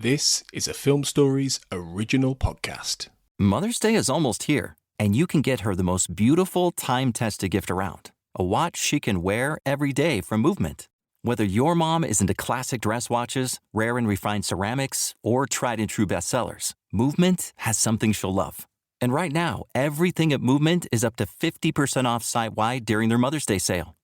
This is a Film Stories original podcast. Mother's Day is almost here, and you can get her the most beautiful time-tested gift around. A watch she can wear every day from Movement. Whether your mom is into classic dress watches, rare and refined ceramics, or tried-and-true bestsellers, Movement has something she'll love. And right now, everything at Movement is up to 50% off site-wide during their Mother's Day sale.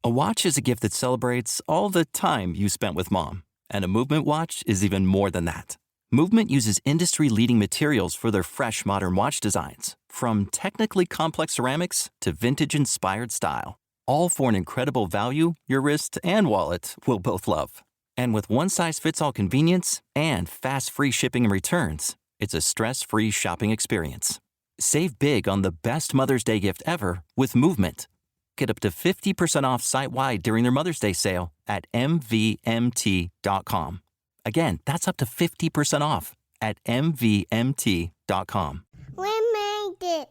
A watch is a gift that celebrates all the time you spent with Mom. And a Movement watch is even more than that. Movement uses industry-leading materials for their fresh, modern watch designs, from technically complex ceramics to vintage-inspired style, all for an incredible value your wrist and wallet will both love. And with one-size-fits-all convenience and fast free shipping and returns, it's a stress-free shopping experience. Save big on the best Mother's Day gift ever with Movement. Get up to 50% off site-wide during their Mother's Day sale at mvmt.com. Again, that's up to 50% off at mvmt.com. We made it.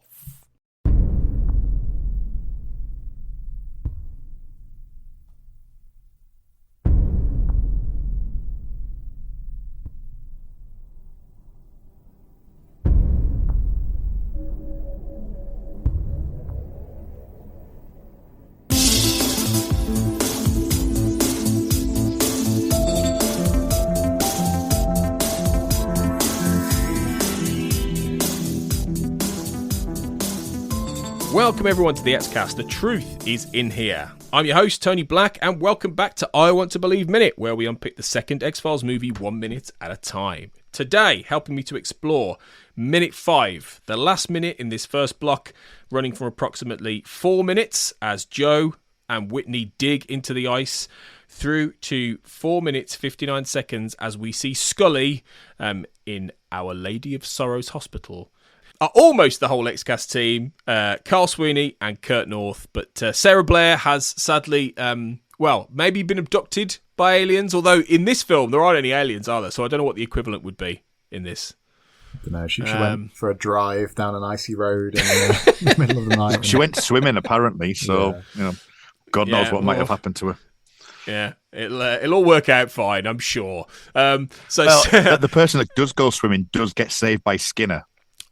Welcome everyone to the Xcast. The truth is in here. I'm your host, Tony Black, and welcome back to I Want to Believe Minute, where we unpick the second X-Files movie 1 minute at a time. Today, helping me to explore minute 5, the last minute in this first block, running from approximately 4 minutes as Joe and Whitney dig into the ice, through to 4 minutes 59 seconds as we see Scully in Our Lady of Sorrows Hospital. Almost the whole Xcast team, Carl Sweeney and Kurt North, but Sarah Blair has sadly, maybe been abducted by aliens, although in this film there aren't any aliens, are there? So I don't know what the equivalent would be in this. I don't know, she went for a drive down an icy road in the middle of the night. She went swimming apparently, so God knows what might have happened to her. Yeah, it'll all work out fine, I'm sure. The person that does go swimming does get saved by Skinner.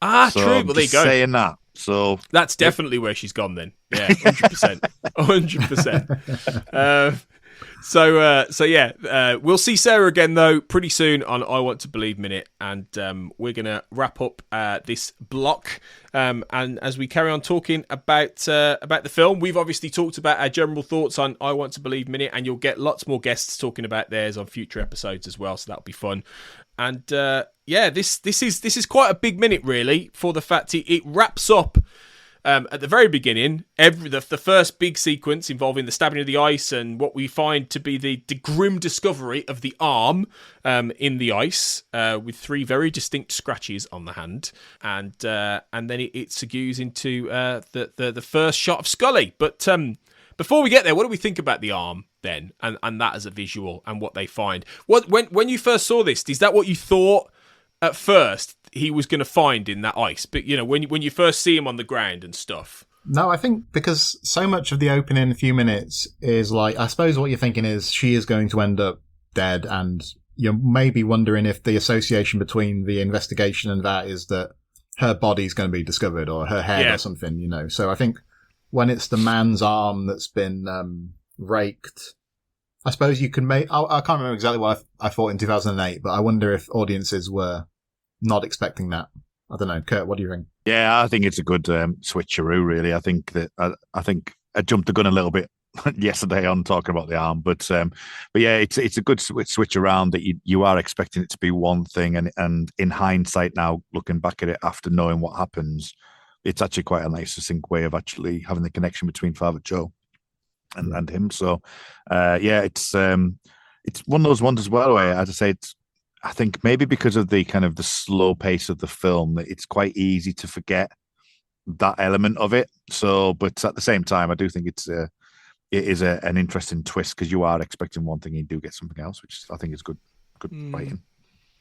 True. Well, there you go. Saying that, so that's definitely where she's gone then. Yeah, 100%, 100%. We'll see Sarah again though pretty soon on I Want to Believe Minute, and we're gonna wrap up this block. And as we carry on talking about the film, we've obviously talked about our general thoughts on I Want to Believe Minute, and you'll get lots more guests talking about theirs on future episodes as well. So that'll be fun. And this is quite a big minute, really, for the fact it wraps up at the very beginning. The first big sequence involving the stabbing of the ice and what we find to be the grim discovery of the arm in the ice with 3 very distinct scratches on the hand, and then it segues into the first shot of Scully. But before we get there, what do we think about the arm then, and that as a visual and what they find? When you first saw this, is that what you thought at first he was going to find in that ice? But when you first see him on the ground and stuff. No, I think because so much of the opening few minutes is like, I suppose what you're thinking is she is going to end up dead, and you're maybe wondering if the association between the investigation and that is that her body's going to be discovered, or her head or something, So I think when it's the man's arm that's been raked, I suppose you can make... I can't remember exactly what I thought in 2008, but I wonder if audiences were not expecting that. I don't know. Kurt, what do you think? Yeah, I think it's a good switcheroo, really. I think I jumped the gun a little bit yesterday on talking about the arm, but yeah, it's a good switch around that you are expecting it to be one thing, and in hindsight now, looking back at it after knowing what happens, it's actually quite a nice, succinct way of actually having the connection between Father Joe and him. So, it's one of those ones as well where, as I say, I think maybe because of the kind of the slow pace of the film, it's quite easy to forget that element of it. So, but at the same time, I do think it is an interesting twist, because you are expecting one thing and you do get something else, which I think is good writing.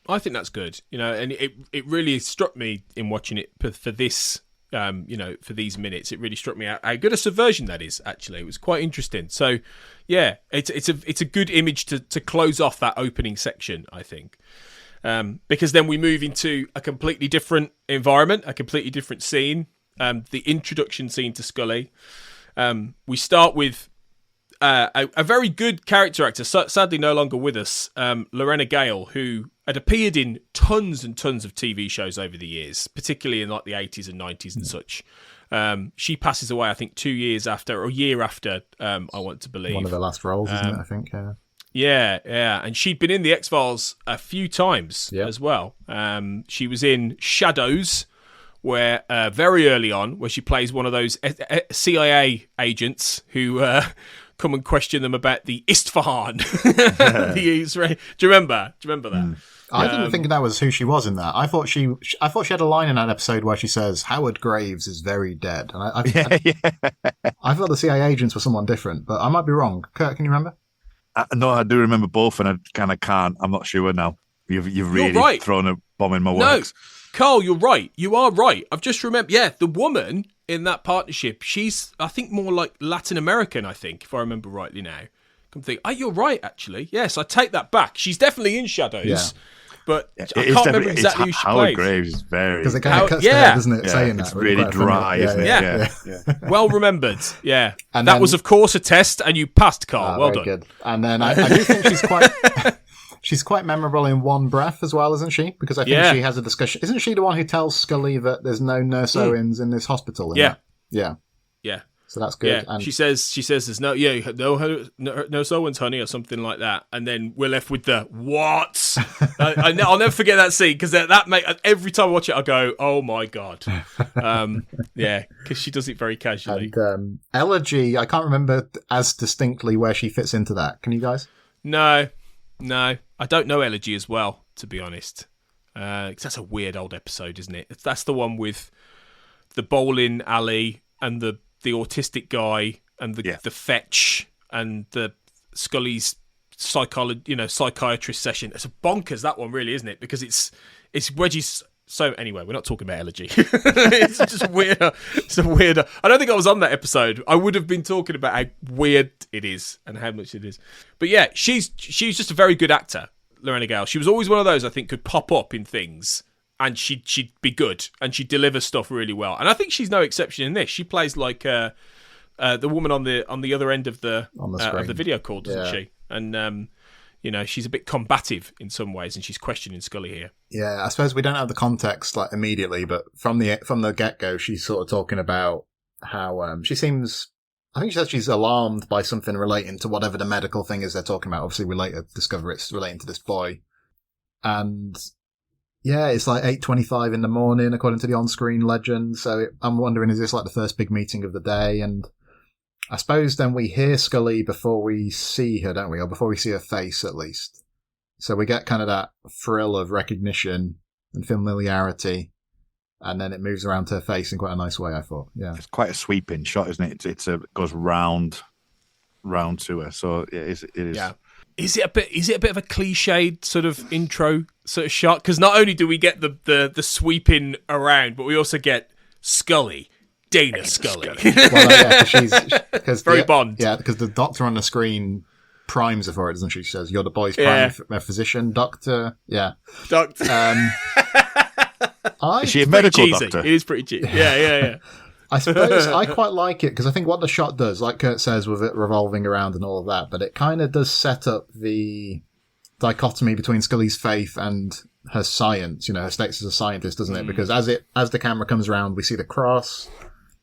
I think that's good, and it really struck me in watching it for this for these minutes, it really struck me how good a subversion that is. Actually, it was quite interesting. So, yeah, it's a good image to close off that opening section, I think. Because then we move into a completely different environment, a completely different scene. The introduction scene to Scully. We start with a very good character actor, sadly no longer with us, Lorena Gale, who had appeared in tons and tons of TV shows over the years, particularly in like the 80s and 90s and such. She passes away, I think, 2 years after, or a year after, I want to believe. One of the last roles, isn't it, I think? Yeah. And she'd been in The X-Files a few times as well. She was in Shadows, where very early on, where she plays one of those CIA agents who come and question them about the Isfahan. Do you remember that? I didn't think that was who she was in that. I thought she had a line in that episode where she says, "Howard Graves is very dead." And I thought the CIA agents were someone different, but I might be wrong. Kurt, can you remember? No, I do remember both, and I kind of can't. I'm not sure now. You've really thrown a bomb in my works. No, Carl, you're right. You are right. I've just remembered. Yeah, the woman in that partnership, she's, I think, more like Latin American, I think, if I remember rightly now. Come think, you're right, actually. Yes, I take that back. She's definitely in Shadows. Yeah. But I can't remember exactly who she Howard played. Graves is very... Because it kind of cuts to her, doesn't it, saying that? It's really dry, isn't it? Yeah. Well remembered, yeah. And that was, of course, a test, and you passed, Carl. Well done. Good. And then I do think she's quite... She's quite memorable in one breath as well, isn't she? Because I think she has a discussion. Isn't she the one who tells Scully that there's no nurse Owens in this hospital? Yeah. So that's good. Yeah. And she says there's no Owens, honey, or something like that. And then we're left with the what? I'll never forget that scene because that every time I watch it, I go, oh my god. Because she does it very casually. And Elegy, I can't remember as distinctly where she fits into that. Can you guys? No, I don't know Elegy as well, to be honest. 'Cause that's a weird old episode, isn't it? That's the one with the bowling alley and the autistic guy and the fetch and the Scully's psychiatrist session. It's a bonkers, that one, really, isn't it? Because it's Reggie's. So anyway, we're not talking about Elegy. It's just weird. It's a weird. I don't think I was on that episode. I would have been talking about how weird it is and how much it is. But yeah, she's just a very good actor, Lorena Gale. She was always one of those I think could pop up in things and she'd be good and she'd deliver stuff really well. And I think she's no exception in this. She plays like the woman on the other end of the video call, doesn't she? And she's a bit combative in some ways, and she's questioning Scully here. Yeah, I suppose we don't have the context like immediately, but from the get-go, she's sort of talking about how she seems. I think she says she's alarmed by something relating to whatever the medical thing is they're talking about. Obviously, we later discover it's relating to this boy, and yeah, it's like 8:25 in the morning according to the on-screen legend. So I'm wondering, is this like the first big meeting of the day? And I suppose then we hear Scully before we see her, don't we? Or before we see her face, at least. So we get kind of that thrill of recognition and familiarity, and then it moves around to her face in quite a nice way, I thought. Yeah, it's quite a sweeping shot, isn't it? It goes round to her. So yeah, it is. Yeah. Is it a bit of a cliched sort of intro sort of shot? Because not only do we get the sweeping around, but we also get Scully. Deana Scully. Well, because very Bond. Yeah, because the doctor on the screen primes her for it, doesn't she? She says, "You're the boy's prime physician, doctor." Yeah, doctor. Is she a medical doctor? It is pretty cheesy. Yeah. I suppose I quite like it because I think what the shot does, like Kurt says, with it revolving around and all of that, but it kind of does set up the dichotomy between Scully's faith and her science. Her status as a scientist, doesn't it? Because as the camera comes around, we see the cross.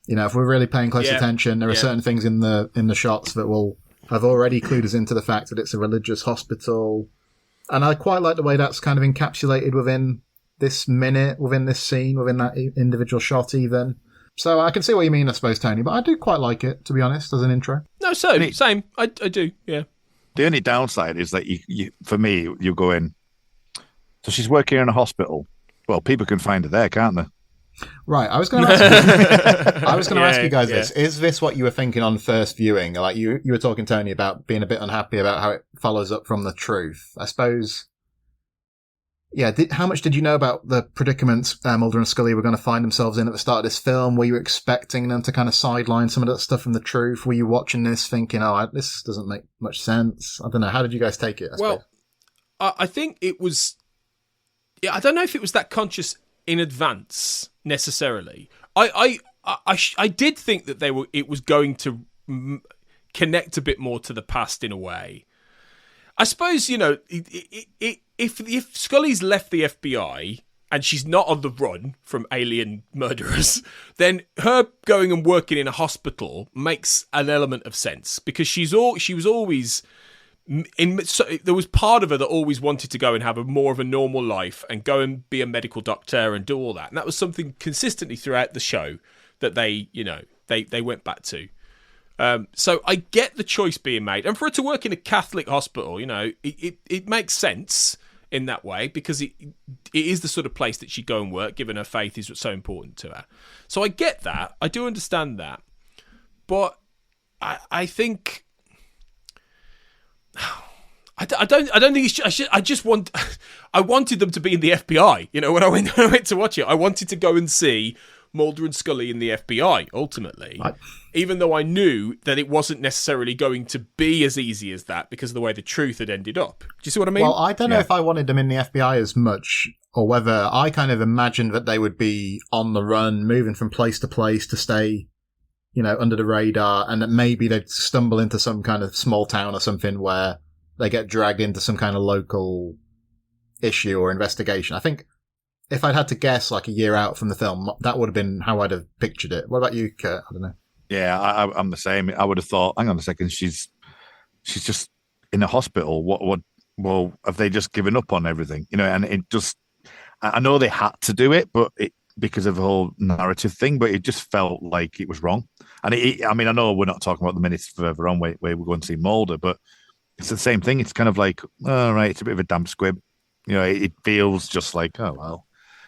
If we're really paying close attention, there are certain things in the shots that will have already clued us into the fact that it's a religious hospital. And I quite like the way that's kind of encapsulated within this minute, within this scene, within that individual shot even. So I can see what you mean, I suppose, Tony, but I do quite like it, to be honest, as an intro. No, same. I do, yeah. The only downside is that you for me, you go in, so she's working in a hospital. Well, people can find her there, can't they? Right, I was going to ask you guys this. Is this what you were thinking on first viewing? Like you were talking, Tony, about being a bit unhappy about how it follows up from the truth. I suppose, how much did you know about the predicaments Mulder and Scully were going to find themselves in at the start of this film? Were you expecting them to kind of sideline some of that stuff from the truth? Were you watching this thinking, this doesn't make much sense? I don't know. How did you guys take it? Well, I think it was Yeah, I don't know if it was that conscious in advance necessarily. I did think that it was going to connect a bit more to the past in a way. I suppose, you know, if Scully's left the FBI and she's not on the run from alien murderers, then her going and working in a hospital makes an element of sense, because she was always there was part of her that always wanted to go and have more of a normal life and go and be a medical doctor and do all that. And that was something consistently throughout the show that they went back to. So I get the choice being made, and for her to work in a Catholic hospital, you know, it makes sense in that way, because it is the sort of place that she'd go and work, given her faith is so important to her. So I get that, I do understand that, but I think I don't think I just want. I wanted them to be in the FBI. You know, when I went to watch it, I wanted to go and see Mulder and Scully in the FBI, ultimately, even though I knew that it wasn't necessarily going to be as easy as that because of the way the truth had ended up. Do you see what I mean? Well, I don't know if I wanted them in the FBI as much, or whether I kind of imagined that they would be on the run, moving from place to place to stay, you know, under the radar, and that maybe they'd stumble into some kind of small town or something where they get dragged into some kind of local issue or investigation. I think if I'd had to guess like a year out from the film, that would have been how I'd have pictured it. What about you, Kurt? I don't know. Yeah, I'm the same. I would have thought, hang on a second, she's just in a hospital. Well, have they just given up on everything? You know, and it just, I know they had to do it, but because of the whole narrative thing, but it just felt like it was wrong. And I mean, I know we're not talking about the minutes further on where we're going to see Mulder, but it's the same thing. It's kind of like, all right, it's a bit of a damp squib. You know, it feels just like, oh, well,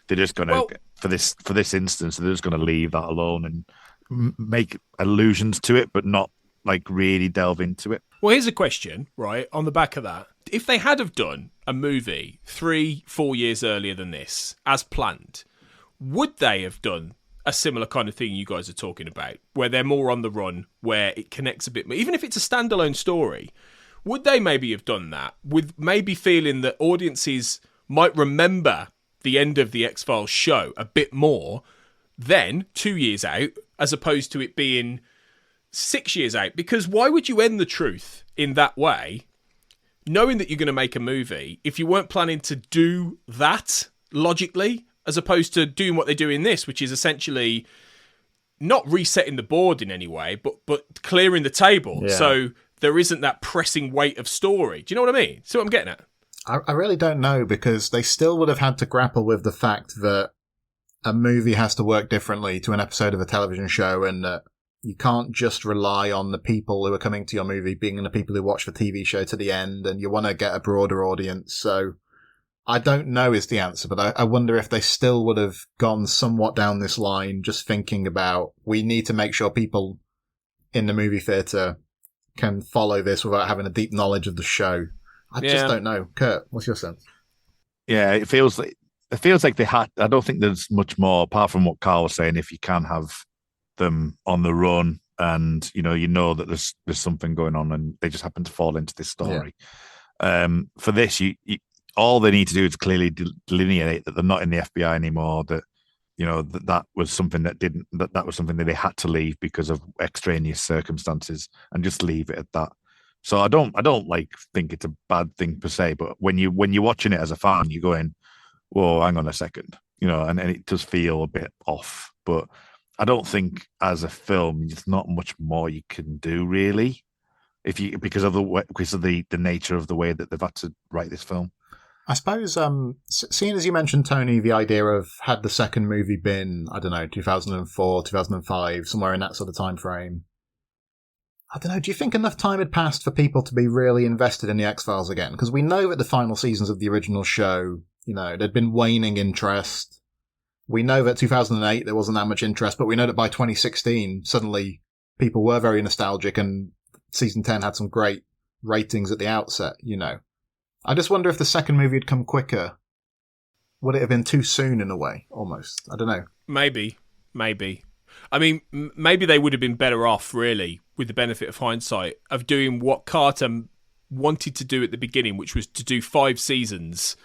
they're just going to, for this instance, they're just going to leave that alone and make allusions to it, but not like really delve into it. Well, here's a question, right, on the back of that. If they had have done a movie 3-4 years earlier than this, as planned, would they have done a similar kind of thing you guys are talking about, where they're more on the run, where it connects a bit more, even if it's a standalone story? Would they maybe have done that, with maybe feeling that audiences might remember the end of the X-Files show a bit more than 2 years out, as opposed to it being 6 years out? Because why would you end the truth in that way, knowing that you're going to make a movie, if you weren't planning to do that logically, as opposed to doing what they do in this, which is essentially not resetting the board in any way, but clearing the table. Yeah. So there isn't that pressing weight of story. Do you know what I mean? See what I'm getting at? I really don't know, because they still would have had to grapple with the fact that a movie has to work differently to an episode of a television show, and that you can't just rely on the people who are coming to your movie being the people who watch the TV show to the end, and you want to get a broader audience. So I don't know is the answer, but I wonder if they still would have gone somewhat down this line, just thinking about, we need to make sure people in the movie theatre can follow this without having a deep knowledge of the show. I just don't know. Kurt, what's your sense? Yeah, it feels like they had. I don't think there's much more apart from what Carl was saying. If you can have them on the run, and you know that there's something going on, and they just happen to fall into this story. Yeah. For this, you all they need to do is clearly delineate that they're not in the FBI anymore. That that was something that was something that they had to leave because of extraneous circumstances, and just leave it at that. So I don't think it's a bad thing per se, but when you're watching it as a fan, you're going, whoa, hang on a second, and it does feel a bit off. But I don't think as a film, there's not much more you can do really, because of the nature of the way that they've had to write this film. I suppose, seeing as you mentioned, Tony, the idea of had the second movie been, I don't know, 2004, 2005, somewhere in that sort of time frame. I don't know, do you think enough time had passed for people to be really invested in the X-Files again? Because we know that the final seasons of the original show, there'd been waning interest. We know that 2008 there wasn't that much interest, but we know that by 2016, suddenly people were very nostalgic, and season 10 had some great ratings at the outset, I just wonder if the second movie had come quicker. Would it have been too soon in a way, almost? I don't know. Maybe. I mean, maybe they would have been better off, really, with the benefit of hindsight, of doing what Carter wanted to do at the beginning, which was to do 5 seasons,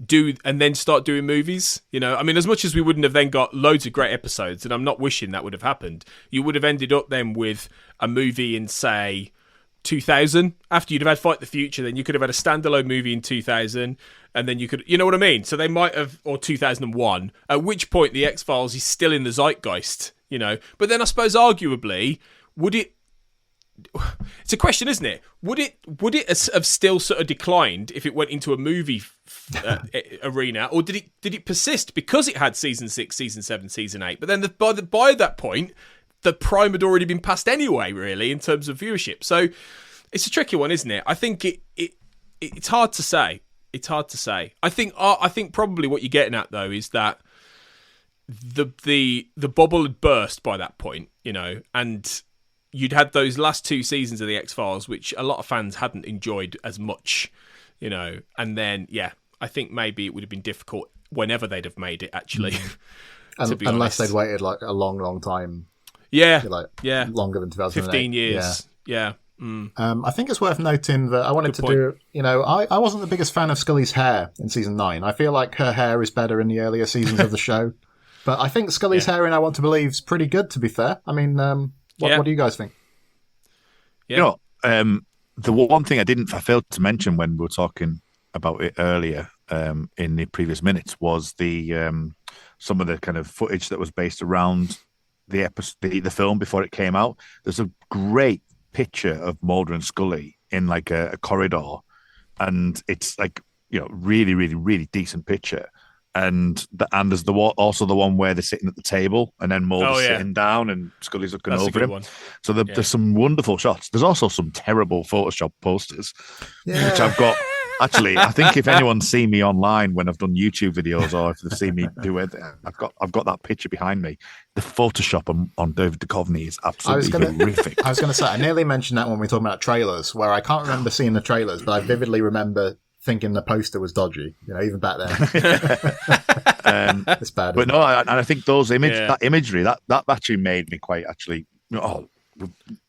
do and then start doing movies. You know, I mean, as much as we wouldn't have then got loads of great episodes, and I'm not wishing that would have happened, you would have ended up then with a movie in, say, 2000. After you'd have had Fight the Future, then you could have had a standalone movie in 2000, and then you could, you know what I mean? So they might have, or 2001, at which point the X-Files is still in the zeitgeist, you know. But then I suppose arguably, would it, it's a question, isn't it? Would it have still sort of declined if it went into a movie arena, or did it persist because it had season 6, season 7, season 8? But then by that point, the prime had already been passed anyway, really, in terms of viewership. So it's a tricky one, isn't it? I think it's hard to say. It's hard to say. I think probably what you're getting at though is that the bubble had burst by that point, you know, and you'd had those last 2 seasons of the X-Files, which a lot of fans hadn't enjoyed as much, you know, and then I think maybe it would have been difficult whenever they'd have made it actually. Unless they'd waited like a long time. Yeah, longer than 2008. 15 years. Yeah. I think it's worth noting that I wanted to do, you know, I wasn't the biggest fan of Scully's hair in season 9. I feel like her hair is better in the earlier seasons of the show. But I think Scully's hair in I Want to Believe is pretty good, to be fair. I mean, what do you guys think? Yeah. You know, the one thing I failed to mention when we were talking about it earlier in the previous minutes was the some of the kind of footage that was based around the film before it came out. There's a great picture of Mulder and Scully in like a corridor, and it's like, you know, really, really, really decent picture. And there's also the one where they're sitting at the table, and then Mulder's sitting down, and Scully's looking over him. One. So there's some wonderful shots. There's also some terrible Photoshop posters, which I've got. Actually, I think if anyone's seen me online when I've done YouTube videos, or if they've seen me do it, I've got that picture behind me. The Photoshop on David Duchovny is absolutely horrific. I was going to say, I nearly mentioned that when we were talking about trailers, where I can't remember seeing the trailers, but I vividly remember thinking the poster was dodgy. You know, even back then. It's bad. But no, I think that imagery that actually made me quite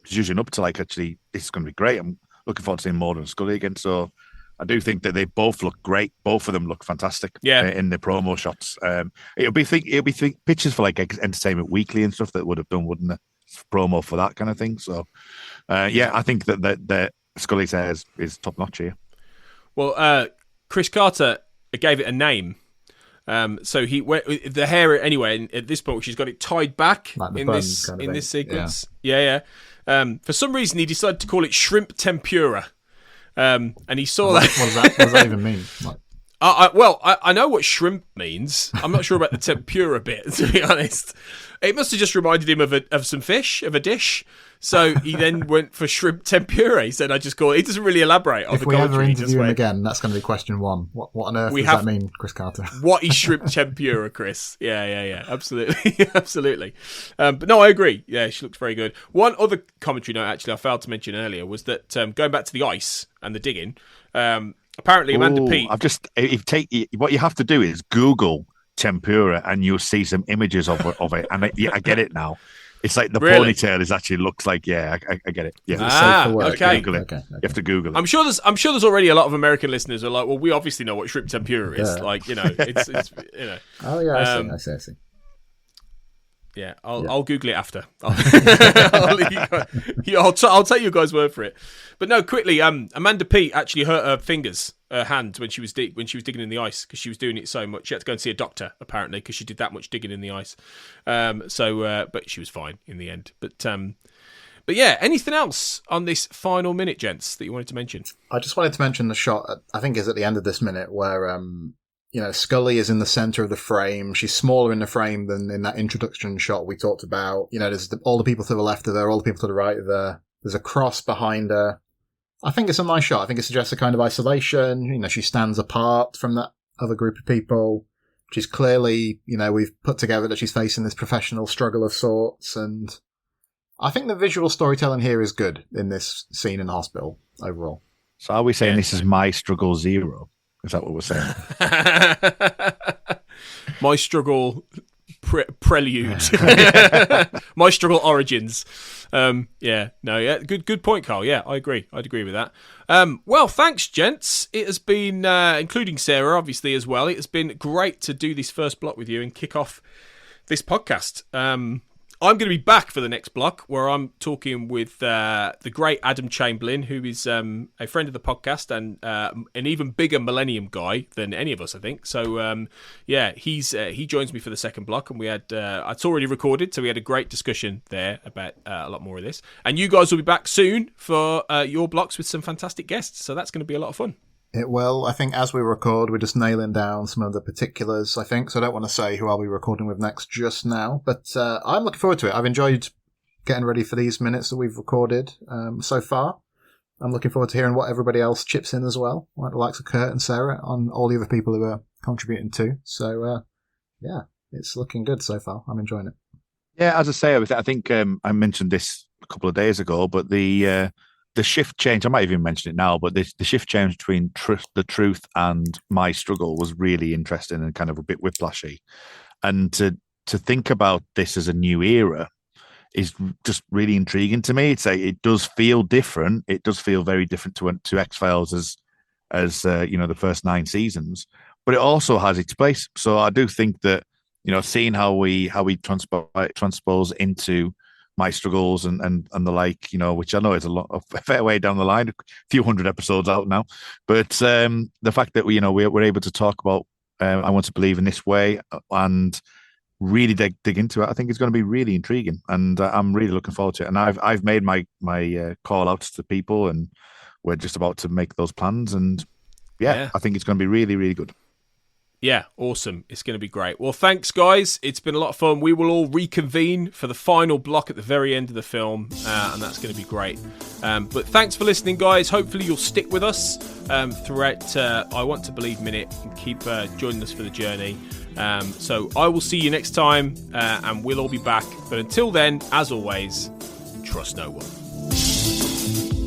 using up to like, actually, this is going to be great. I'm looking forward to seeing Mulder and Scully again. So I do think that they both look great. Both of them look fantastic in the promo shots. It'll be pictures for like Entertainment Weekly and stuff that would have done, wouldn't it? Promo for that kind of thing. So, I think that Scully's hair is top notch here. Well, Chris Carter gave it a name. So the hair anyway. At this point, she's got it tied back like in this sequence. Yeah. For some reason, he decided to call it shrimp tempura. And he saw that. What does that even mean? Like... I know what shrimp means. I'm not sure about the tempura bit, to be honest. It must have just reminded him of some fish, of a dish. So he then went for shrimp tempura. He said, "I just call it." He doesn't really elaborate on the commentary. If we ever interview him again, that's going to be question 1. What on earth does that mean, Chris Carter? What is shrimp tempura, Chris? Yeah. Absolutely, absolutely. But no, I agree. Yeah, she looks very good. One other commentary note, actually, I failed to mention earlier, was that going back to the ice and the digging. Apparently, Amanda Peet. What you have to do is Google tempura, and you'll see some images of it. And I get it now. It's like the ponytail actually looks like. I get it. Yeah. Okay. Google it. You have to Google it. I'm sure there's already a lot of American listeners who are like, well, we obviously know what shrimp tempura is. Yeah. Like, you know, it's you know. Oh yeah, I see. Yeah, I'll Google it after. I'll take your guys' word for it. But no, quickly, Amanda Peet actually hurt her hand when she was digging in the ice because she was doing it so much. She had to go and see a doctor apparently because she did that much digging in the ice. But she was fine in the end. But yeah, anything else on this final minute, gents, that you wanted to mention? I just wanted to mention the shot. I think is at the end of this minute where Scully is in the center of the frame. She's smaller in the frame than in that introduction shot we talked about. You know, there's all the people to the left of her, all the people to the right of her. There's a cross behind her. I think it's a nice shot. I think it suggests a kind of isolation. You know, she stands apart from that other group of people. She's clearly, we've put together that she's facing this professional struggle of sorts. And I think the visual storytelling here is good in this scene in the hospital overall. So are we saying this is my struggle 0? Is that what we're saying? My struggle prelude. My struggle origins. Good point, Carl. Yeah, I'd agree with that. Well, thanks, gents. It has been, including Sarah, obviously, as well. It has been great to do this first block with you and kick off this podcast. I'm going to be back for the next block where I'm talking with the great Adam Chamberlain, who is a friend of the podcast and an even bigger Millennium guy than any of us, I think. So, he joins me for the second block, and we had it's already recorded, so we had a great discussion there about a lot more of this. And you guys will be back soon for your blocks with some fantastic guests, so that's going to be a lot of fun. It will. I think as we record, we're just nailing down some of the particulars, I think. So I don't want to say who I'll be recording with next just now. But I'm looking forward to it. I've enjoyed getting ready for these minutes that we've recorded so far. I'm looking forward to hearing what everybody else chips in as well, like the likes of Kurt and Sarah, on all the other people who are contributing too. So, it's looking good so far. I'm enjoying it. Yeah, as I say, I think I mentioned this a couple of days ago, but the shift change, I might even mention it now, but the shift change between the truth and my struggle was really interesting and kind of a bit whiplashy. And to think about this as a new era is just really intriguing to me. It does feel different. It does feel very different to X-Files as the first 9 seasons, but it also has its place. So I do think that, seeing how we transpose into my struggles and the like, which I know is a fair way down the line, a few hundred episodes out now. But the fact that we're able to talk about I Want to Believe in this way and really dig into it, I think it's going to be really intriguing, and I'm really looking forward to it. And I've made my call outs to people, and we're just about to make those plans. And I think it's going to be really, really good. Yeah, awesome. It's going to be great. Well, thanks, guys. It's been a lot of fun. We will all reconvene for the final block at the very end of the film, and that's going to be great. But thanks for listening, guys. Hopefully you'll stick with us throughout I Want to Believe Minute and keep joining us for the journey. So I will see you next time, and we'll all be back. But until then, as always, trust no one.